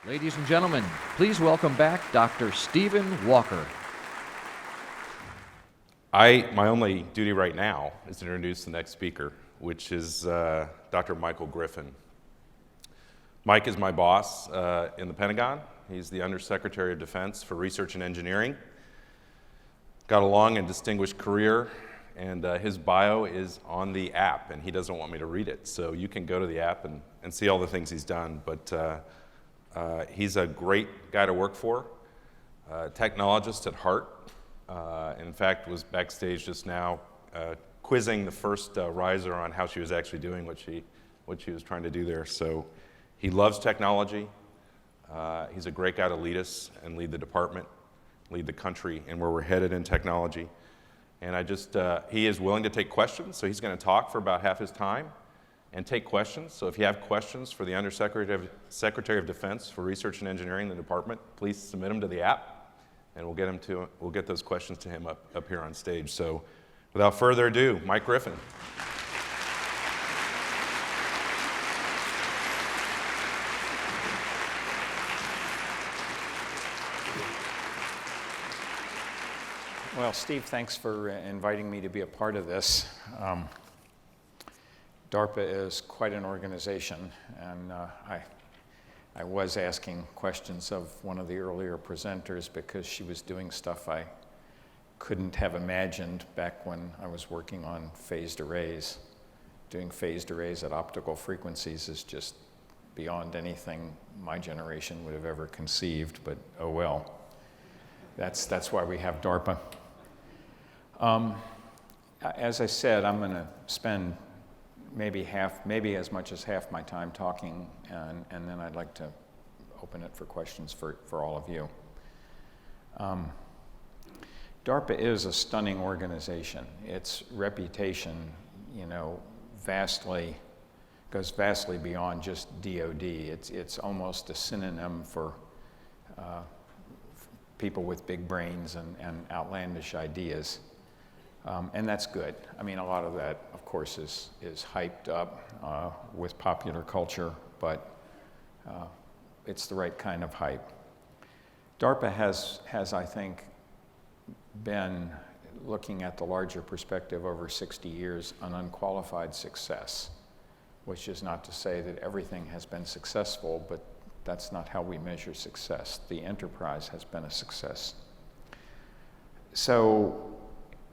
Ladies and gentlemen, please welcome back Dr. Stephen Walker. My only duty right now is to introduce the next speaker, which is Dr. Michael Griffin. Mike is my boss in the Pentagon. He's the Undersecretary of Defense for Research and Engineering. Got a long and distinguished career, and his bio is on the app, and he doesn't want me to read it. So you can go to the app and see all the things he's done. But he's a great guy to work for, technologist at heart. In fact, was backstage just now quizzing the first riser on how she was actually doing what she was trying to do there. So he loves technology. He's a great guy to lead us and lead the department, lead the country, and where we're headed in technology. And he is willing to take questions, so he's going to talk for about half his time and take questions. So if you have questions for the Undersecretary of Defense for Research and Engineering in the department, please submit them to the app, and we'll get those questions to him up here on stage. So without further ado, Mike Griffin. Well, Steve, thanks for inviting me to be a part of this. DARPA is quite an organization, and I was asking questions of one of the earlier presenters because she was doing stuff I couldn't have imagined back when I was working on phased arrays. Doing phased arrays at optical frequencies is just beyond anything my generation would have ever conceived, but oh well. That's why we have DARPA. As I said, I'm going to spend maybe as much as half my time talking, and then I'd like to open it for questions for all of you. DARPA is a stunning organization. Its reputation, goes vastly beyond just DoD. It's almost a synonym for people with big brains and outlandish ideas. And that's good. I mean, a lot of that, of course, is hyped up with popular culture, but it's the right kind of hype. DARPA has, I think, been, looking at the larger perspective over 60 years, an unqualified success, which is not to say that everything has been successful, but that's not how we measure success. The enterprise has been a success. So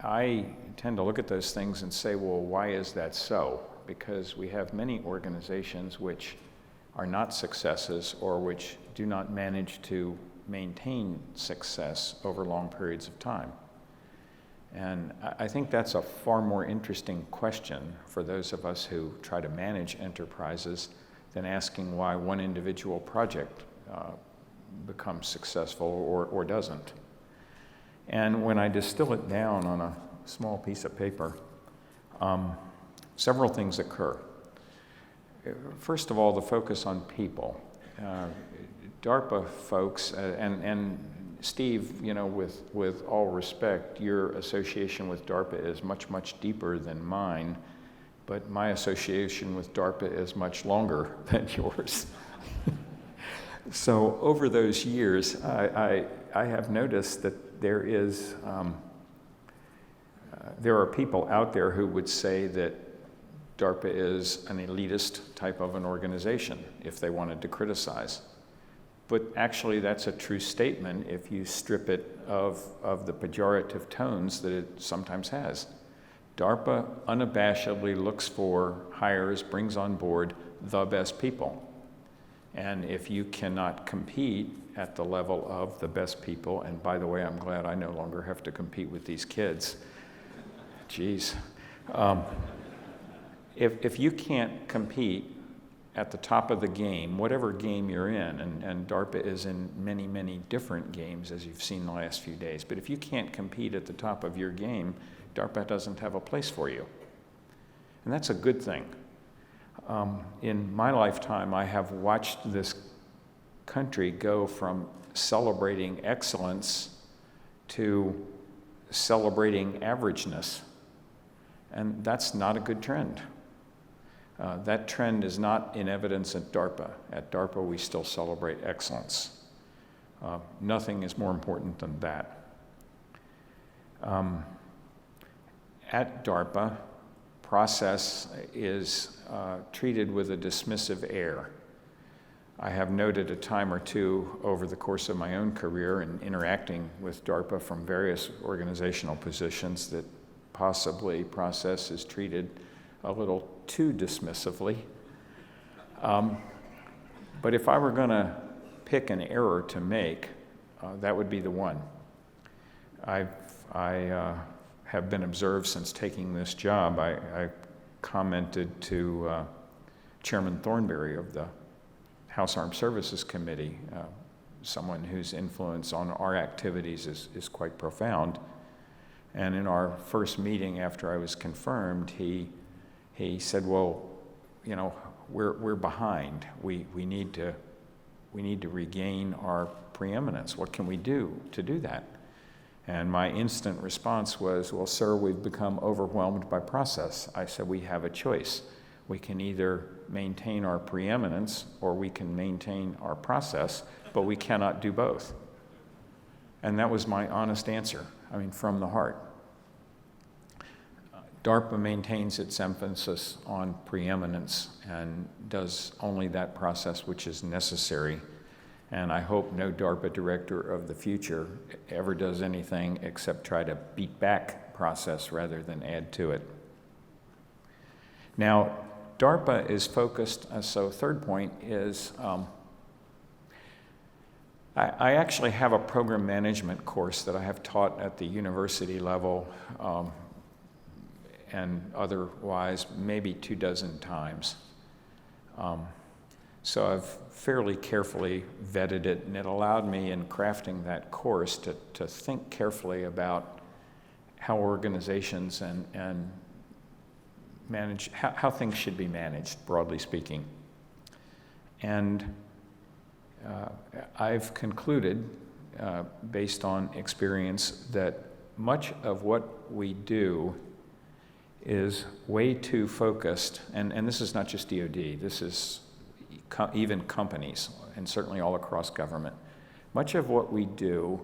I tend to look at those things and say, well, why is that so? Because we have many organizations which are not successes or which do not manage to maintain success over long periods of time. And I think that's a far more interesting question for those of us who try to manage enterprises than asking why one individual project becomes successful or doesn't. And when I distill it down on a small piece of paper, several things occur. First of all, the focus on people. DARPA folks, and Steve, with all respect, your association with DARPA is much, much deeper than mine, but my association with DARPA is much longer than yours. So over those years, I have noticed that there are people out there who would say that DARPA is an elitist type of an organization if they wanted to criticize. But actually that's a true statement if you strip it of the pejorative tones that it sometimes has. DARPA unabashedly looks for, hires, brings on board the best people. And if you cannot compete at the level of the best people, and by the way, I'm glad I no longer have to compete with these kids. Geez. If you can't compete at the top of the game, whatever game you're in, and DARPA is in many, many different games, as you've seen the last few days, but if you can't compete at the top of your game, DARPA doesn't have a place for you. And that's a good thing. In my lifetime, I have watched this country go from celebrating excellence to celebrating averageness. And that's not a good trend. That trend is not in evidence at DARPA. At DARPA, we still celebrate excellence. Nothing is more important than that. At DARPA, process is treated with a dismissive air. I have noted a time or two over the course of my own career in interacting with DARPA from various organizational positions that possibly process is treated a little too dismissively. But if I were going to pick an error to make, that would be the one. I have been observed since taking this job. I commented to Chairman Thornberry of the House Armed Services Committee, someone whose influence on our activities is quite profound. And in our first meeting after I was confirmed, he said, well, you know, we're behind. We need to regain our preeminence. What can we do to do that? And my instant response was, well, sir, we've become overwhelmed by process. I said, we have a choice. We can either maintain our preeminence or we can maintain our process, but we cannot do both. And that was my honest answer, I mean, from the heart. DARPA maintains its emphasis on preeminence and does only that process which is necessary. And I hope no DARPA director of the future ever does anything except try to beat back process rather than add to it. Now, DARPA is focused, so third point is, I actually have a program management course that I have taught at the university level and otherwise maybe 24 times. So I've fairly carefully vetted it, and it allowed me in crafting that course to think carefully about how organizations and manage, how things should be managed, broadly speaking. And I've concluded, based on experience, that much of what we do is way too focused, and this is not just DoD, this is even companies, and certainly all across government. Much of what we do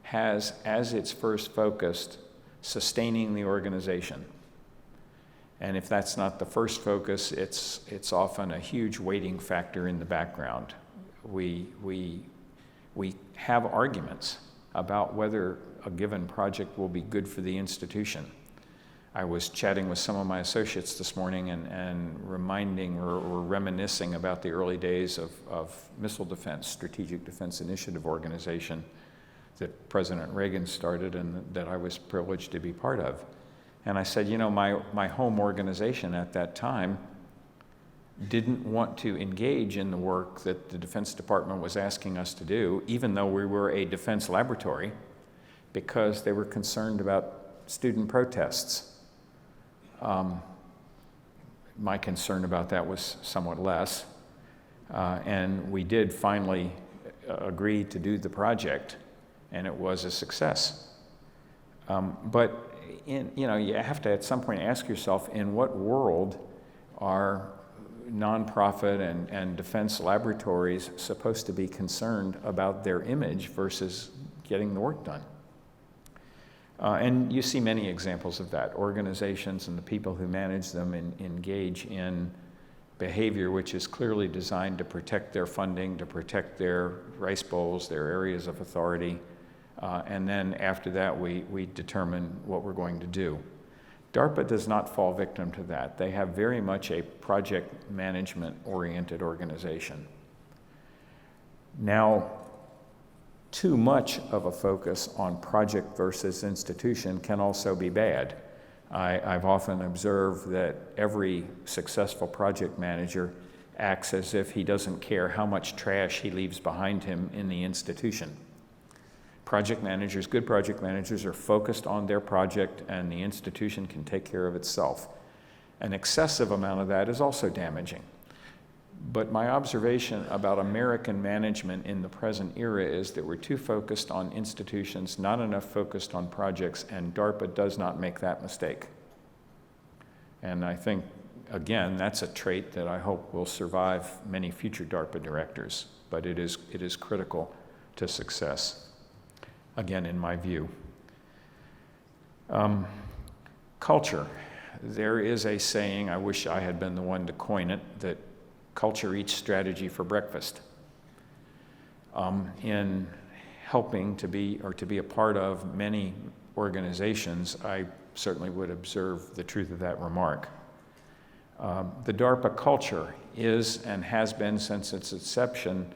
has as its first focus sustaining the organization. And if that's not the first focus, it's often a huge weighting factor in the background. We have arguments about whether a given project will be good for the institution. I was chatting with some of my associates this morning and reminding or reminiscing about the early days of Missile Defense, Strategic Defense Initiative Organization that President Reagan started and that I was privileged to be part of. And I said, you know, my home organization at that time didn't want to engage in the work that the Defense Department was asking us to do, even though we were a defense laboratory, because they were concerned about student protests. My concern about that was somewhat less, and we did finally agree to do the project, and it was a success. But you have to at some point ask yourself, in what world are nonprofit and defense laboratories supposed to be concerned about their image versus getting the work done? And you see many examples of that. Organizations and the people who manage them engage in behavior which is clearly designed to protect their funding, to protect their rice bowls, their areas of authority, and then after that we determine what we're going to do. DARPA does not fall victim to that. They have very much a project management-oriented organization. Now, too much of a focus on project versus institution can also be bad. I've often observed that every successful project manager acts as if he doesn't care how much trash he leaves behind him in the institution. Project managers, good project managers, are focused on their project, and the institution can take care of itself. An excessive amount of that is also damaging. But my observation about American management in the present era is that we're too focused on institutions, not enough focused on projects, and DARPA does not make that mistake. And I think again, that's a trait that I hope will survive many future DARPA directors, but it is critical to success, again, in my view. Culture. There is a saying, I wish I had been the one to coin it, that culture eats strategy for breakfast. In helping to be a part of many organizations, I certainly would observe the truth of that remark. The DARPA culture is and has been since its inception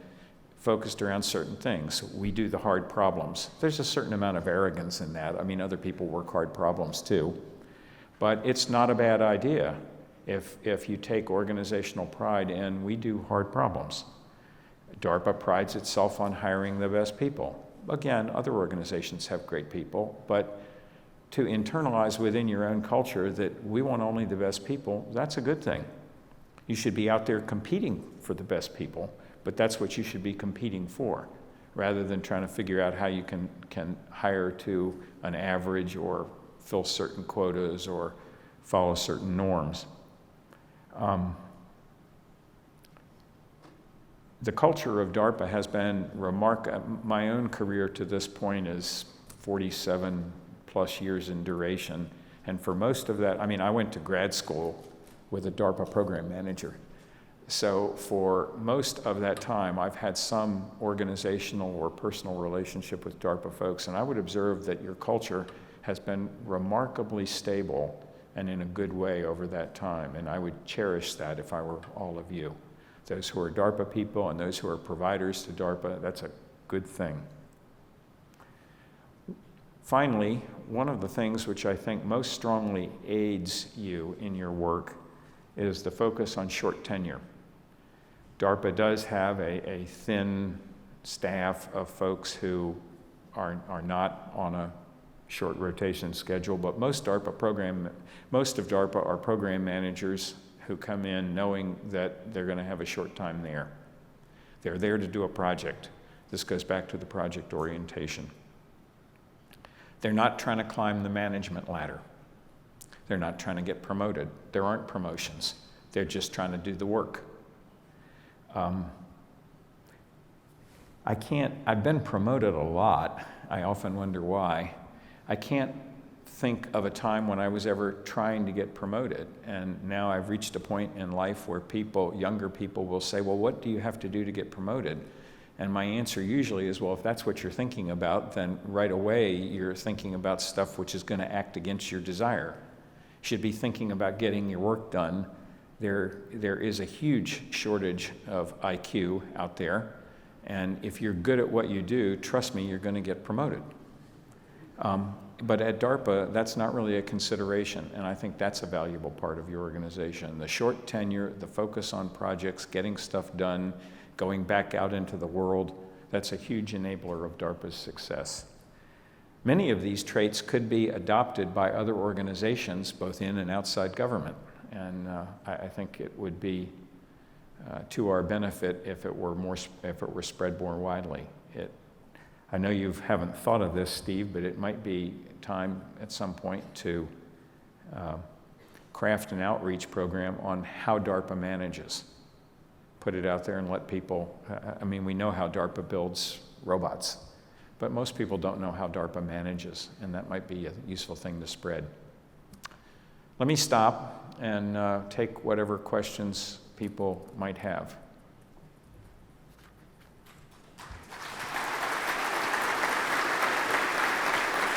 focused around certain things. We do the hard problems. There's a certain amount of arrogance in that. I mean, other people work hard problems too. But it's not a bad idea if you take organizational pride in we do hard problems. DARPA prides itself on hiring the best people. Again, other organizations have great people, but to internalize within your own culture that we want only the best people, that's a good thing. You should be out there competing for the best people, but that's what you should be competing for, rather than trying to figure out how you can hire to an average or fill certain quotas or follow certain norms. The culture of DARPA has been remarkable. My own career to this point is 47 plus years in duration, and for most of that, I mean, I went to grad school with a DARPA program manager. So for most of that time, I've had some organizational or personal relationship with DARPA folks, and I would observe that your culture has been remarkably stable and in a good way over that time, and I would cherish that if I were all of you. Those who are DARPA people and those who are providers to DARPA, that's a good thing. Finally, one of the things which I think most strongly aids you in your work is the focus on short tenure. DARPA does have a thin staff of folks who are not on a short rotation schedule, but most of DARPA are program managers who come in knowing that they're going to have a short time there. They're there to do a project. This goes back to the project orientation. They're not trying to climb the management ladder. They're not trying to get promoted. There aren't promotions. They're just trying to do the work. I've been promoted a lot. I often wonder why. I can't think of a time when I was ever trying to get promoted. And now I've reached a point in life where younger people will say, well, what do you have to do to get promoted? And my answer usually is, well, if that's what you're thinking about, then right away you're thinking about stuff which is going to act against your desire. You should be thinking about getting your work done. There is a huge shortage of IQ out there. And if you're good at what you do, trust me, you're going to get promoted. But at DARPA, that's not really a consideration, and I think that's a valuable part of your organization. The short tenure, the focus on projects, getting stuff done, going back out into the world, that's a huge enabler of DARPA's success. Many of these traits could be adopted by other organizations, both in and outside government, and I think it would be to our benefit if it were spread more widely. I know you haven't thought of this, Steve, but it might be time at some point to craft an outreach program on how DARPA manages. Put it out there and let people, we know how DARPA builds robots, but most people don't know how DARPA manages, and that might be a useful thing to spread. Let me stop and take whatever questions people might have.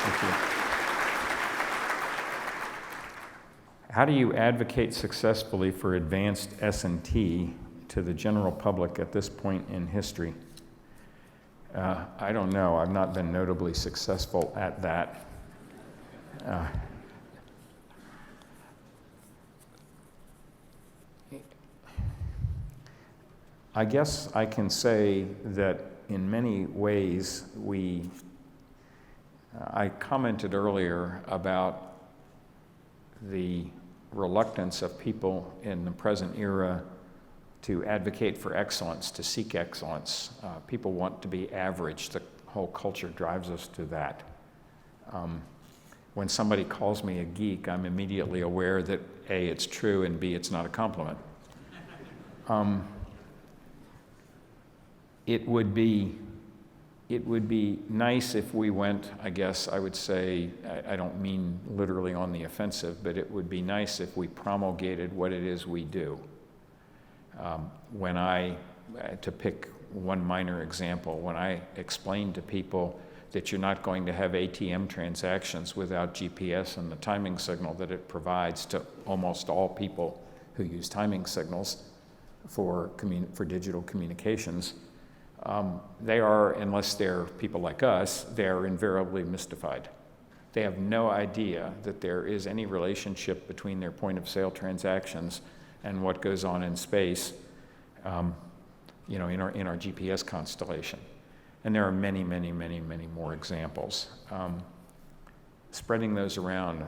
Thank you. How do you advocate successfully for advanced S&T to the general public at this point in history? I don't know. I've not been notably successful at that. I guess I can say that in many ways I commented earlier about the reluctance of people in the present era to advocate for excellence, to seek excellence. People want to be average. The whole culture drives us to that. when somebody calls me a geek, I'm immediately aware that A, it's true, and B, it's not a compliment. It would be nice if we went, I guess I would say, I don't mean literally on the offensive, but it would be nice if we promulgated what it is we do. To pick one minor example, when I explain to people that you're not going to have ATM transactions without GPS and the timing signal that it provides to almost all people who use timing signals for digital communications, they are, unless they're people like us, they're invariably mystified. They have no idea that there is any relationship between their point of sale transactions and what goes on in space, in our GPS constellation. And there are many, many, many, many more examples. Spreading those around,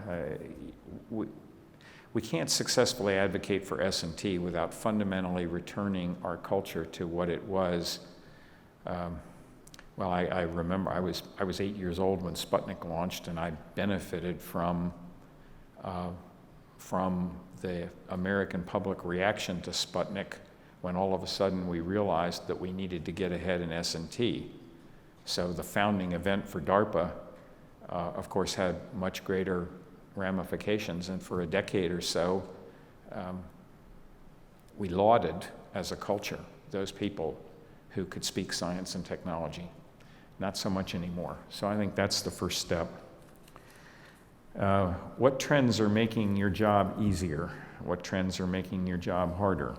we can't successfully advocate for S&T without fundamentally returning our culture to what it was. I remember I was 8 years old when Sputnik launched, and I benefited from the American public reaction to Sputnik when all of a sudden we realized that we needed to get ahead in S&T. So the founding event for DARPA, of course, had much greater ramifications, and for a decade or so, we lauded as a culture those people who could speak science and technology. Not so much anymore. So I think that's the first step. What trends are making your job easier? What trends are making your job harder?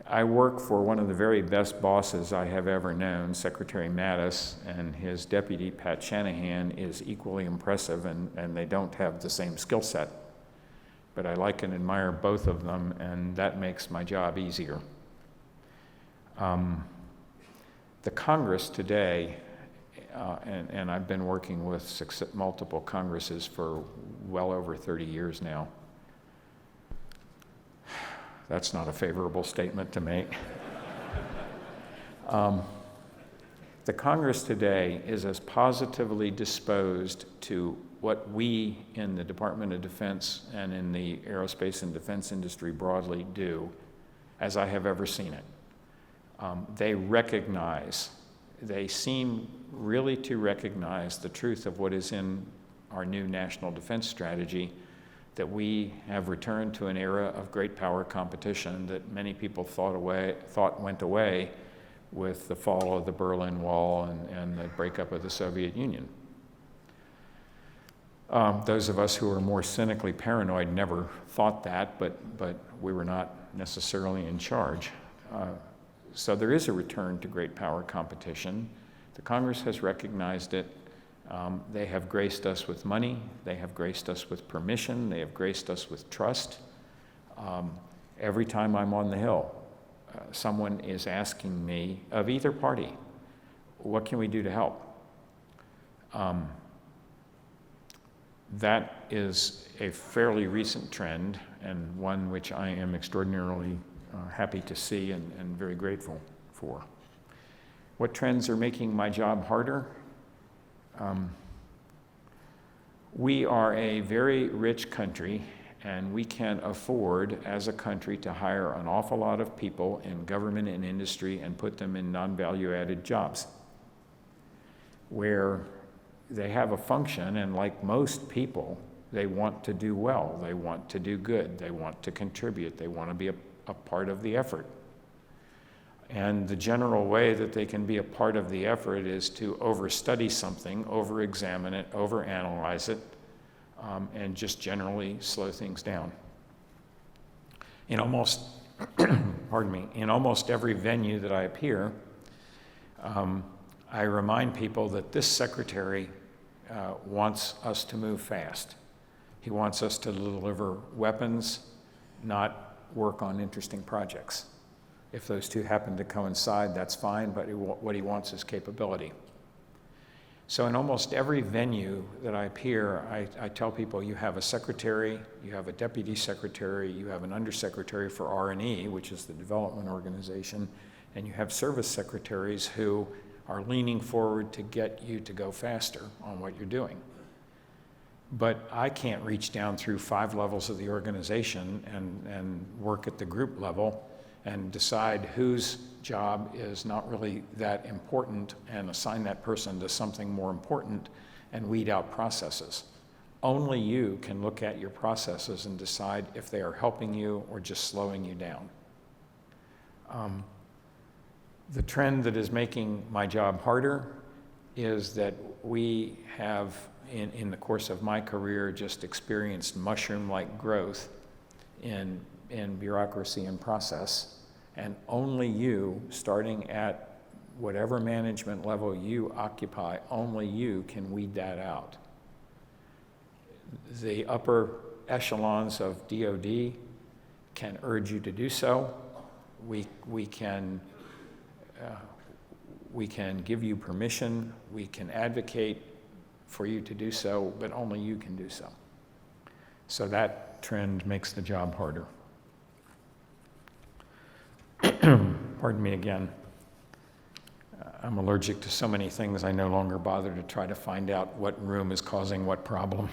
I work for one of the very best bosses I have ever known, Secretary Mattis, and his deputy, Pat Shanahan, is equally impressive, and they don't have the same skill set. But I like and admire both of them, and that makes my job easier. The Congress today, and I've been working with multiple Congresses for well over 30 years now. That's not a favorable statement to make. The Congress today is as positively disposed to what we in the Department of Defense and in the aerospace and defense industry broadly do as I have ever seen it. They seem really to recognize the truth of what is in our new national defense strategy, that we have returned to an era of great power competition that many people thought went away with the fall of the Berlin Wall and the breakup of the Soviet Union. Those of us who are more cynically paranoid never thought that, but we were not necessarily in charge. So there is a return to great power competition. The Congress has recognized it. They have graced us with money. They have graced us with permission. They have graced us with trust. Every time I'm on the Hill, someone is asking me, of either party, what can we do to help? That is a fairly recent trend, and one which I am extraordinarily happy to see and very grateful for. What trends are making my job harder? We are a very rich country, and we can afford, as a country, to hire an awful lot of people in government and industry and put them in non-value-added jobs, where they have a function, and like most people, they want to do well, they want to do good, they want to contribute, they want to be a part of the effort. And the general way that they can be a part of the effort is to overstudy something, over-examine it, over-analyze it, and just generally slow things down. In almost, in almost every venue that I appear, I remind people that this secretary wants us to move fast. He wants us to deliver weapons, not work on interesting projects. If those two happen to coincide, that's fine, but what he wants is capability. So in almost every venue that I appear, I tell people you have a secretary, you have a deputy secretary, you have an undersecretary for R&E, which is the development organization, and you have service secretaries who are leaning forward to get you to go faster on what you're doing. But I can't reach down through 5 levels of the organization and work at the group level and decide whose job is not really that important and assign that person to something more important and weed out processes. Only you can look at your processes and decide if they are helping you or just slowing you down. The trend that is making my job harder is that we have, in the course of my career, just experienced mushroom-like growth in bureaucracy and process, and only you, starting at whatever management level you occupy, only you can weed that out. The upper echelons of DoD can urge you to do so. We can give you permission, we can advocate for you to do so, but only you can do so. So that trend makes the job harder. Pardon me again. I'm allergic to so many things I no longer bother to try to find out what room is causing what problem.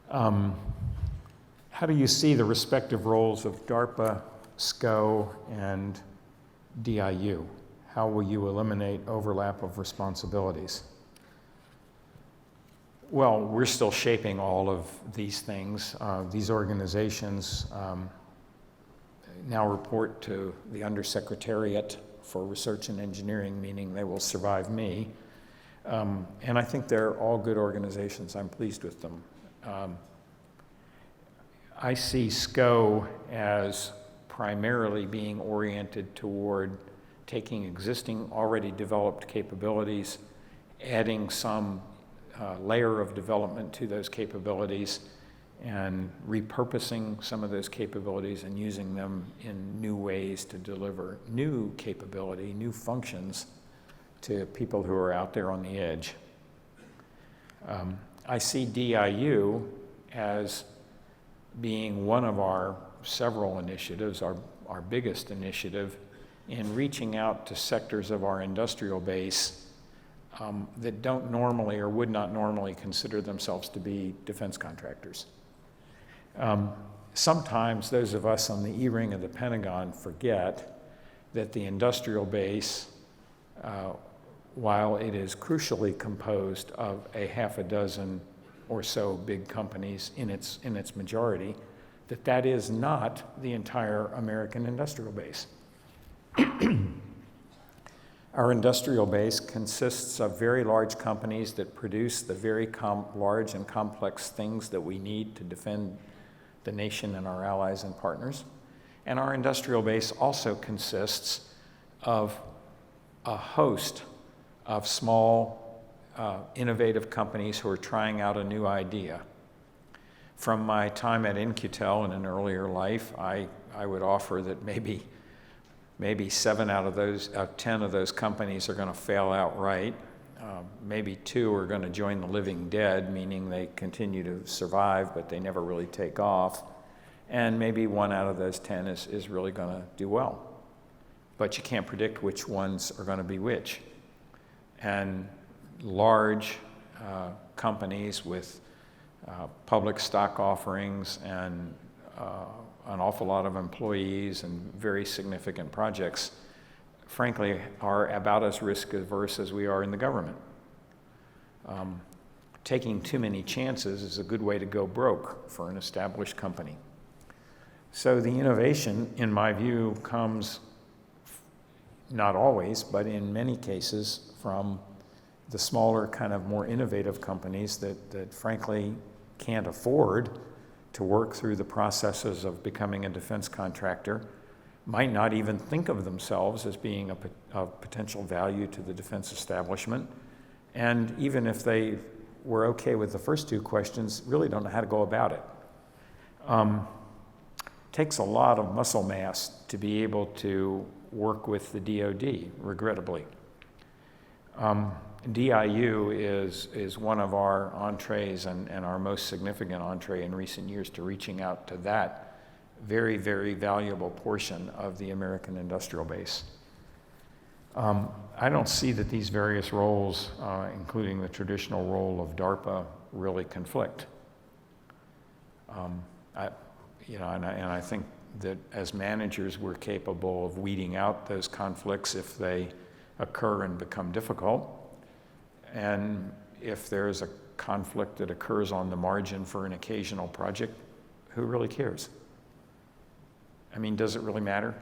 How do you see the respective roles of DARPA, SCO, and DIU? How will you eliminate overlap of responsibilities? Well, we're still shaping all of these things. These organizations now report to the Undersecretariat for Research and Engineering, meaning they will survive me. And I think they're all good organizations. I'm pleased with them. I see SCO as primarily being oriented toward taking existing, already developed capabilities, adding some layer of development to those capabilities, and repurposing some of those capabilities and using them in new ways to deliver new capability, new functions to people who are out there on the edge. I see DIU as being one of our several initiatives, our biggest initiative, in reaching out to sectors of our industrial base that don't normally or would not normally consider themselves to be defense contractors. Sometimes those of us on the E-ring of the Pentagon forget that the industrial base, while it is crucially composed of a half a dozen or so big companies in its majority, that is not the entire American industrial base. Our industrial base consists of very large companies that produce the very large and complex things that we need to defend the nation and our allies and partners. And our industrial base also consists of a host of small, innovative companies who are trying out a new idea. From my time at In-Q-Tel in an earlier life, I would offer that maybe 7 out of 10 of those companies are going to fail outright. Maybe 2 are going to join the living dead, meaning they continue to survive, but they never really take off. And maybe 1 out of those 10 is really going to do well. But you can't predict which ones are going to be which. And large companies with public stock offerings and an awful lot of employees and very significant projects, frankly, are about as risk averse as we are in the government. Taking too many chances is a good way to go broke for an established company. So the innovation, in my view, comes not always, but in many cases from the smaller, kind of more innovative companies that frankly can't afford to work through the processes of becoming a defense contractor, might not even think of themselves as being of potential value to the defense establishment. And even if they were okay with the first 2 questions, really don't know how to go about it. Takes a lot of muscle mass to be able to work with the DoD, regrettably. DIU is one of our entrees and our most significant entree in recent years to reaching out to that very, very valuable portion of the American industrial base. I don't see that these various roles, including the traditional role of DARPA, really conflict. I think that as managers, we're capable of weeding out those conflicts if they occur and become difficult. And if there's a conflict that occurs on the margin for an occasional project, who really cares? I mean, does it really matter?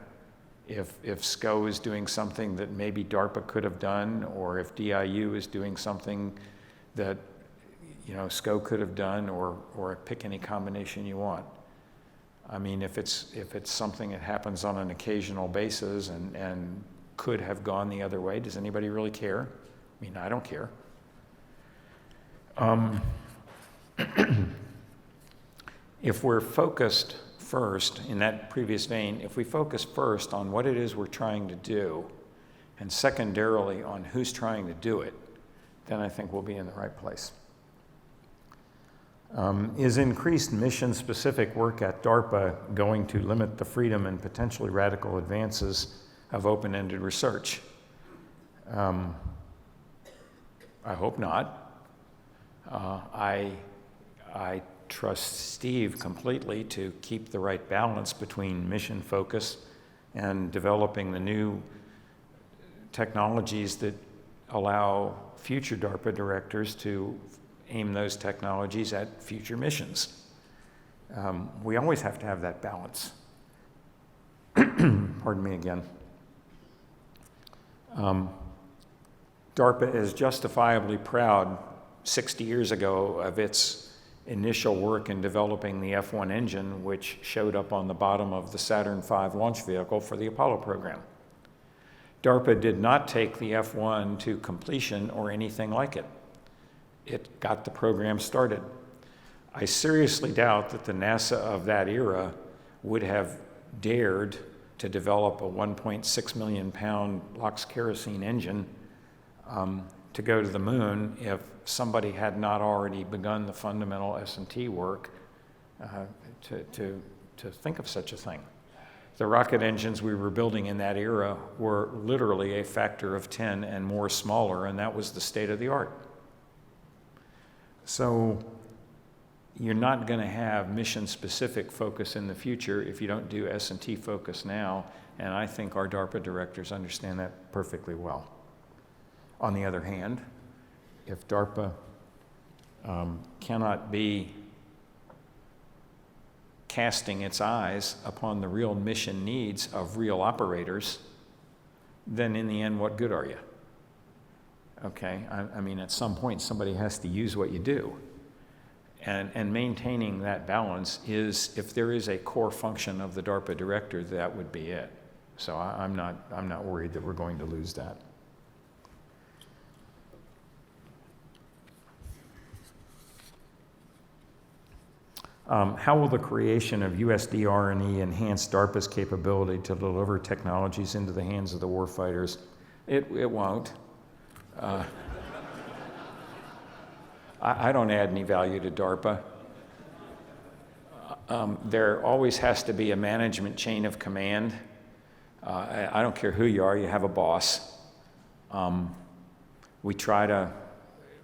If SCO is doing something that maybe DARPA could have done, or if DIU is doing something that SCO could have done, or pick any combination you want. I mean, if it's something that happens on an occasional basis and could have gone the other way, does anybody really care? I mean, I don't care. If we're focused first, in that previous vein, if we focus first on what it is we're trying to do, and secondarily on who's trying to do it, then I think we'll be in the right place. Is increased mission-specific work at DARPA going to limit the freedom and potentially radical advances of open-ended research? I hope not. I trust Steve completely to keep the right balance between mission focus and developing the new technologies that allow future DARPA directors to aim those technologies at future missions. We always have to have that balance. Pardon me again. DARPA is justifiably proud 60 years ago of its initial work in developing the F-1 engine, which showed up on the bottom of the Saturn V launch vehicle for the Apollo program. DARPA did not take the F-1 to completion or anything like it. It got the program started. I seriously doubt that the NASA of that era would have dared to develop a 1.6 million pound LOX kerosene engine to go to the moon if somebody had not already begun the fundamental S&T work to think of such a thing. The rocket engines we were building in that era were literally a factor of 10 and more smaller, and that was the state of the art. So you're not going to have mission-specific focus in the future if you don't do S&T focus now, and I think our DARPA directors understand that perfectly well. On the other hand, if DARPA cannot be casting its eyes upon the real mission needs of real operators, then in the end, what good are you? Okay, I mean, at some point, somebody has to use what you do. And maintaining that balance is, if there is a core function of the DARPA director, that would be it. So I'm not worried that we're going to lose that. How will the creation of USD R&E enhance DARPA's capability to deliver technologies into the hands of the warfighters? It won't. I don't add any value to DARPA. There always has to be a management chain of command. I don't care who you are, you have a boss. We try to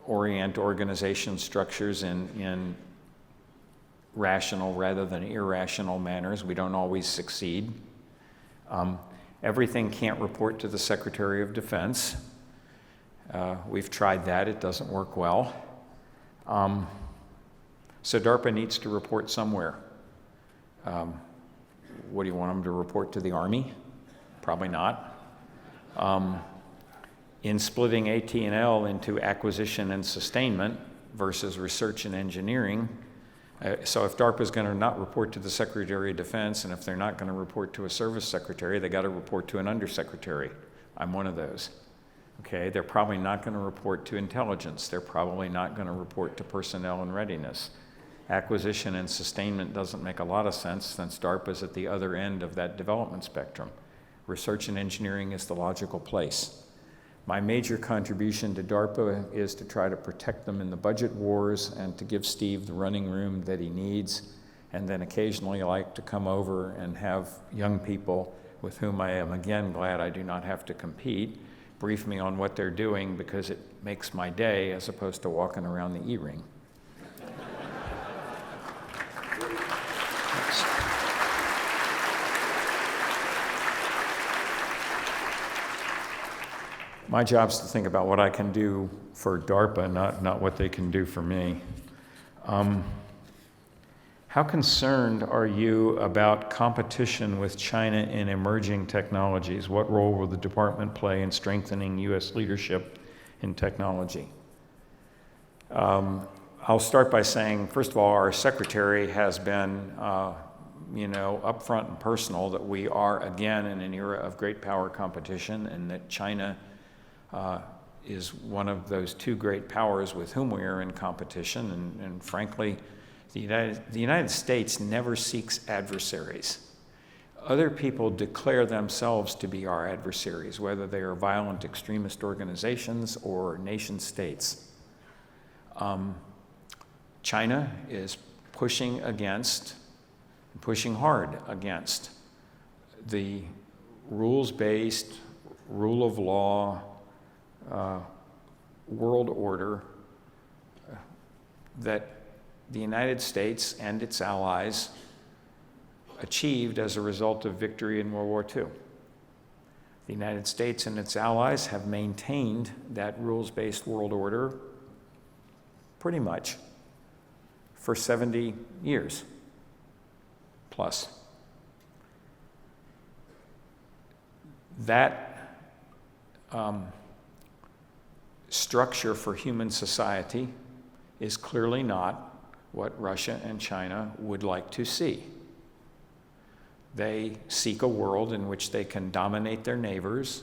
orient organization structures in rational rather than irrational manners. We don't always succeed. Everything can't report to the Secretary of Defense. We've tried that, it doesn't work well. So DARPA needs to report somewhere. What do you want them to report to the Army? Probably not. In splitting AT&L into acquisition and sustainment versus research and engineering, so if DARPA is going to not report to the Secretary of Defense, and if they're not going to report to a service secretary, they got to report to an undersecretary. I'm one of those. Okay, they're probably not going to report to intelligence. They're probably not going to report to personnel and readiness. Acquisition and sustainment doesn't make a lot of sense since DARPA is at the other end of that development spectrum. Research and engineering is the logical place. My major contribution to DARPA is to try to protect them in the budget wars and to give Steve the running room that he needs. And then occasionally I like to come over and have young people with whom I am again glad I do not have to compete, brief me on what they're doing because it makes my day as opposed to walking around the E-ring. My job's to think about what I can do for DARPA, not what they can do for me. How concerned are you about competition with China in emerging technologies? What role will the department play in strengthening U.S. leadership in technology? I'll start by saying, first of all, our secretary has been, upfront and personal that we are again in an era of great power competition, and that China is one of those two great powers with whom we are in competition, and frankly, the United States never seeks adversaries. Other people declare themselves to be our adversaries, whether they are violent extremist organizations or nation states. China is pushing hard against the rules-based, rule of law, world order that the United States and its allies achieved as a result of victory in World War II. The United States and its allies have maintained that rules-based world order pretty much for 70 years plus. That structure for human society is clearly not what Russia and China would like to see. They seek a world in which they can dominate their neighbors,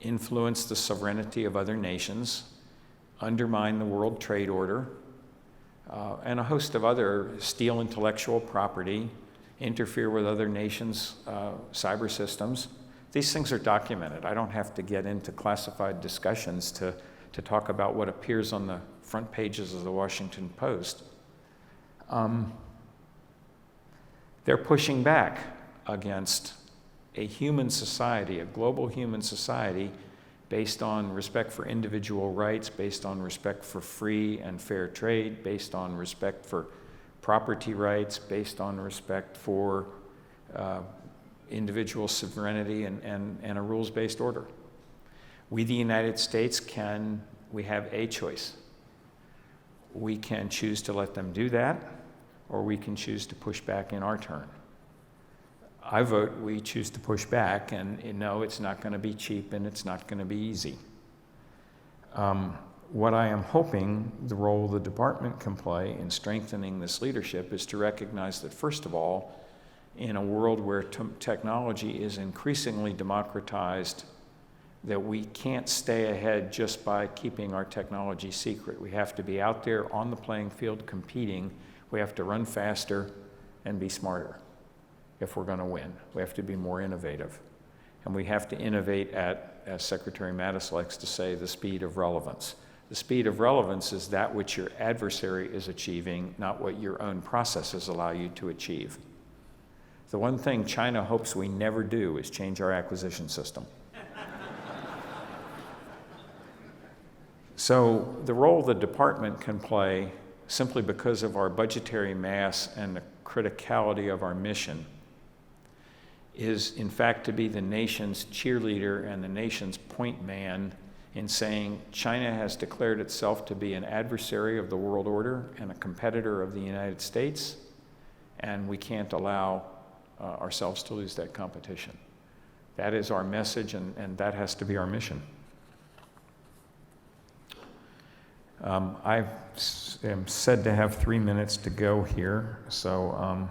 influence the sovereignty of other nations, undermine the world trade order, and a host of other, steal intellectual property, interfere with other nations' cyber systems. These things are documented. I don't have to get into classified discussions to talk about what appears on the front pages of the Washington Post. They're pushing back against a human society, a global human society, based on respect for individual rights, based on respect for free and fair trade, based on respect for property rights, based on respect for individual sovereignty and a rules-based order. We, the United States, we have a choice. We can choose to let them do that, or we can choose to push back in our turn. I vote we choose to push back, and no, it's not going to be cheap and it's not going to be easy. What I am hoping the role the department can play in strengthening this leadership is to recognize that, first of all, in a world where technology is increasingly democratized, that we can't stay ahead just by keeping our technology secret. We have to be out there on the playing field competing. We have to run faster and be smarter if we're going to win. We have to be more innovative. And we have to innovate at, as Secretary Mattis likes to say, the speed of relevance. The speed of relevance is that which your adversary is achieving, not what your own processes allow you to achieve. The one thing China hopes we never do is change our acquisition system. So the role the department can play, simply because of our budgetary mass and the criticality of our mission, is in fact to be the nation's cheerleader and the nation's point man in saying China has declared itself to be an adversary of the world order and a competitor of the United States, and we can't allow ourselves to lose that competition. That is our message, and that has to be our mission. I am said to have 3 minutes to go here, so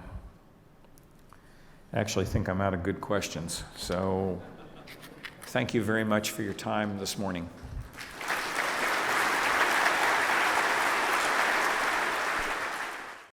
I actually think I'm out of good questions. So thank you very much for your time this morning.